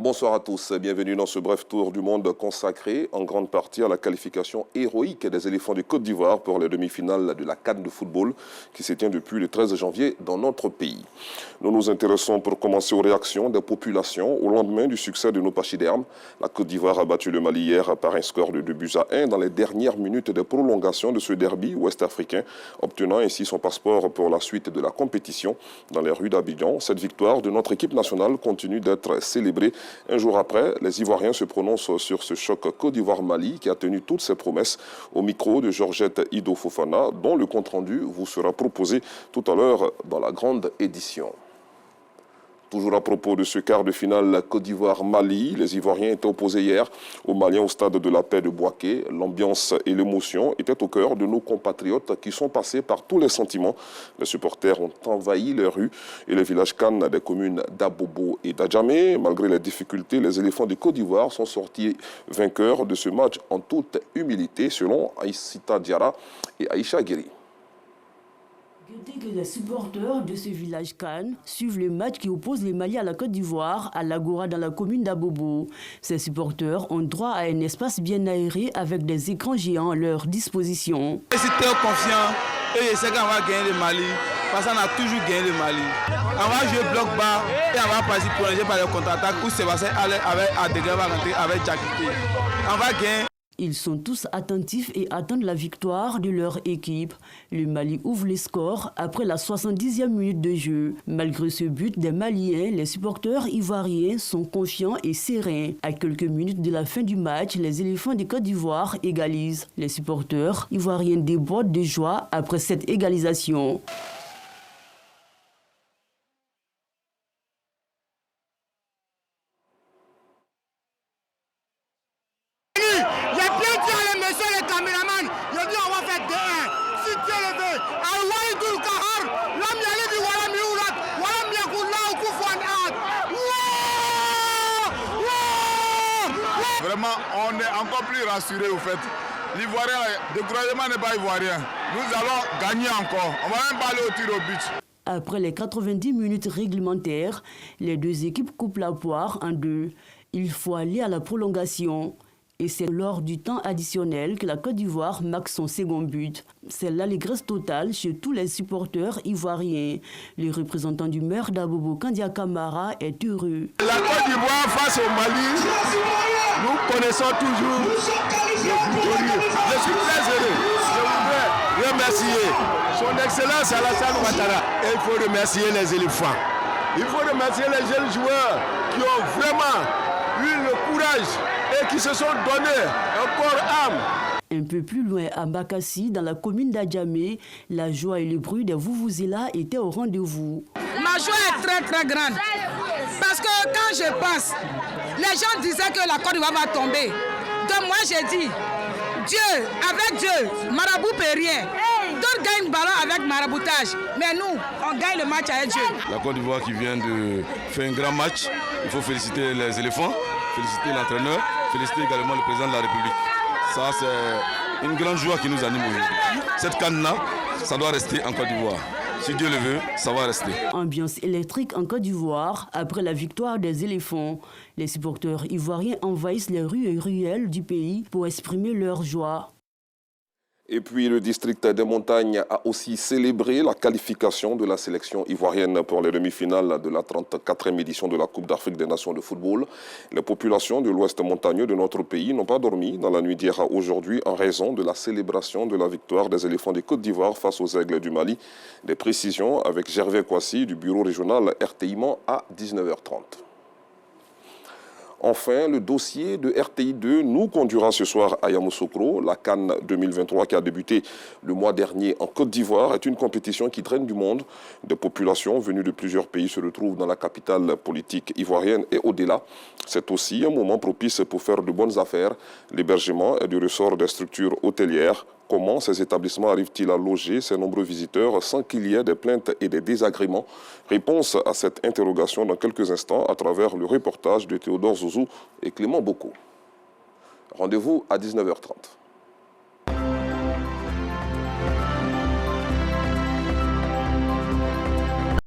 Bonsoir à tous, bienvenue dans ce bref tour du monde consacré en grande partie à la qualification héroïque des éléphants du Côte d'Ivoire pour les demi-finales de la CAN de football qui se tient depuis le 13 janvier dans notre pays. Nous nous intéressons pour commencer aux réactions des populations au lendemain du succès de nos pachydermes. La Côte d'Ivoire a battu le Mali hier par un score de 2-1 dans les dernières minutes de prolongation de ce derby ouest-africain, obtenant ainsi son passeport pour la suite de la compétition dans les rues d'Abidjan. Cette victoire de notre équipe nationale continue d'être célébrée. Un jour après, les Ivoiriens se prononcent sur ce choc Côte d'Ivoire-Mali qui a tenu toutes ses promesses au micro de Georgette Ido Fofana, dont le compte-rendu vous sera proposé tout à l'heure dans la grande édition. Toujours à propos de ce quart de finale Côte d'Ivoire-Mali, les Ivoiriens étaient opposés hier aux Maliens au stade de la paix de Bouaké. L'ambiance et l'émotion étaient au cœur de nos compatriotes qui sont passés par tous les sentiments. Les supporters ont envahi les rues et les villages Kan des communes d'Abobo et d'Adjamé. Malgré les difficultés, les éléphants de Côte d'Ivoire sont sortis vainqueurs de ce match en toute humilité, selon Aïssita Diarra et Aïcha Guéry. Dès que les supporters de ce village Kan suivent le match qui oppose les Maliens à la Côte d'Ivoire à l'Agora dans la commune d'Abobo. Ces supporters ont droit à un espace bien aéré avec des écrans géants à leur disposition. Je suis très confiant et je sais qu'on va gagner le Mali parce qu'on a toujours gagné le Mali. On va jouer bloc bas et on va passer prolongé par les contre-attaques où Sébastien avec Adega va rentrer avec Jakité. On va gagner. Ils sont tous attentifs et attendent la victoire de leur équipe. Le Mali ouvre les scores après la 70e minute de jeu. Malgré ce but des Maliens, les supporters ivoiriens sont confiants et sereins. À quelques minutes de la fin du match, les éléphants de Côte d'Ivoire égalisent. Les supporters ivoiriens débordent de joie après cette égalisation. Vraiment, on est encore plus rassurés au fait. L'Ivoirien, le découragement n'est pas ivoirien. Nous allons gagner encore. On va même pas aller au tir au but. Après les 90 minutes réglementaires, les deux équipes coupent la poire en deux. Il faut aller à la prolongation. Et c'est lors du temps additionnel que la Côte d'Ivoire marque son second but. C'est l'allégresse totale chez tous les supporters ivoiriens. Le représentant du maire d'Abobo, Kandia Kamara, est heureux. La Côte d'Ivoire face au Mali, nous connaissons toujours le victorieux. Je suis très heureux. Je voudrais remercier son Excellence Alassane Ouattara. Et il faut remercier les éléphants. Il faut remercier les jeunes joueurs qui ont vraiment eu le courage et qui se sont donnés un corps âme. Un peu plus loin, à Bakassi, dans la commune d'Adjamé, la joie et le bruit des vuvuzelas étaient au rendez-vous. Ma joie est très très grande parce que quand je passe, les gens disaient que la Côte d'Ivoire va tomber. Donc moi j'ai dit, Dieu, avec Dieu, marabout peut rien. D'autres gagnent le ballon avec maraboutage, mais nous, on gagne le match avec Dieu. La Côte d'Ivoire qui vient de faire un grand match, il faut féliciter les éléphants, féliciter l'entraîneur, féliciter également le président de la République. Ça, c'est une grande joie qui nous anime aujourd'hui. Cette canne-là, ça doit rester en Côte d'Ivoire. Si Dieu le veut, ça va rester. Ambiance électrique en Côte d'Ivoire après la victoire des éléphants. Les supporters ivoiriens envahissent les rues et ruelles du pays pour exprimer leur joie. Et puis le district des montagnes a aussi célébré la qualification de la sélection ivoirienne pour les demi-finales de la 34e édition de la Coupe d'Afrique des Nations de football. Les populations de l'ouest montagneux de notre pays n'ont pas dormi dans la nuit d'hier à aujourd'hui en raison de la célébration de la victoire des éléphants de Côte d'Ivoire face aux aigles du Mali. Des précisions avec Gervais Kouassi du bureau régional RTI Mans à 19h30. Enfin, le dossier de RTI2 nous conduira ce soir à Yamoussoukro. La CAN 2023 qui a débuté le mois dernier en Côte d'Ivoire est une compétition qui draine du monde. Des populations venues de plusieurs pays se retrouvent dans la capitale politique ivoirienne et au-delà. C'est aussi un moment propice pour faire de bonnes affaires. L'hébergement est du ressort des structures hôtelières. Comment ces établissements arrivent-ils à loger ces nombreux visiteurs sans qu'il y ait des plaintes et des désagréments? Réponse à cette interrogation dans quelques instants à travers le reportage de Théodore Zouzou et Clément Bocco. Rendez-vous à 19h30.